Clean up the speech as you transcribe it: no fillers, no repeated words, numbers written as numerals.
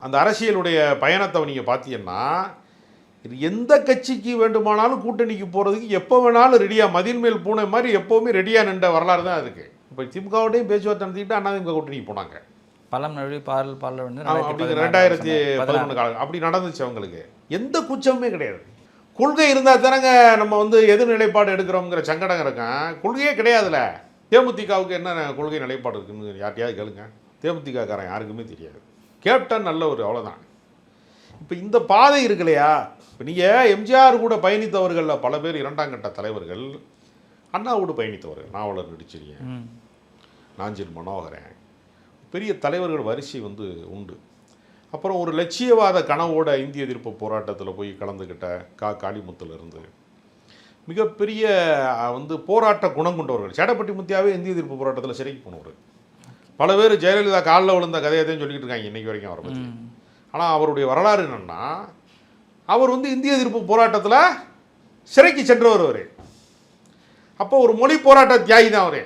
அந்த அரசியலுடைய பயணத்தை நீங்கள் பார்த்தீங்கன்னா இது எந்த கட்சிக்கு வேண்டுமானாலும் கூட்டணிக்கு போகிறதுக்கு எப்போ வேணாலும் ரெடியாக மதில் மேல் பூனை மாதிரி எப்போவுமே ரெடியாக நின்ற வரலாறு தான் இருக்குது. இப்போ திமுகவோடையும் பேச்சுவார்த்தை நடத்திக்கிட்டு அண்ணாதிமுக கூட்டணிக்கு போனாங்க. பலம் நழுவி பால் வந்து அப்படி 2011 காலம் அப்படி நடந்துச்சு. அவங்களுக்கு எந்த குச்சமுமே கிடையாது. கொள்கை இருந்தால் தானங்க நம்ம வந்து எது நிலைப்பாடு எடுக்கிறோங்கிற சங்கடம் இருக்கேன். கொள்கையே கிடையாதுல்ல. தேமுதிகவுக்கு என்ன கொள்கை நிலைப்பாடு இருக்குன்னு யார்ட்டையாவது கேளுங்க. தேமுதிகக்காரன் யாருக்குமே தெரியாது. கேப்டன் நல்லவர், அவ்வளோதான். இப்போ இந்த பாதை இருக்கு இல்லையா, இப்போ நீங்கள் எம்ஜிஆர் கூட பயணித்தவர்களில் பல பேர் இரண்டாம் கட்ட தலைவர்கள் அண்ணாவோடு பயணித்தவர்கள். நாவலர் நடிச்சிருக்கேன், நாஞ்சில் மனோகரன், பெரிய தலைவர்கள் வரிசை வந்து உண்டு. அப்புறம் ஒரு லட்சியவாத கனவோட இந்திய எதிர்ப்பு போராட்டத்தில் போய் கலந்துக்கிட்ட காளிமுத்துலேருந்து மிகப்பெரிய வந்து போராட்ட குணம் கொண்டவர்கள். சேடப்பட்டி முத்தியாவே இந்திய எதிர்ப்பு போராட்டத்தில் சிறைக்கு போனவர். பல பேர் ஜெயலலிதா காலில் விழுந்த கதையத்தையும் சொல்லிக்கிட்டு இருக்காங்க இன்றைக்கி வரைக்கும் அவரை பற்றி. ஆனால் அவருடைய வரலாறு என்னென்னா, அவர் வந்து இந்திய எதிர்ப்பு போராட்டத்தில் சிறைக்கு சென்றவர். அவர் அப்போ ஒரு மொழி போராட்ட தியாகி தான் அவர்.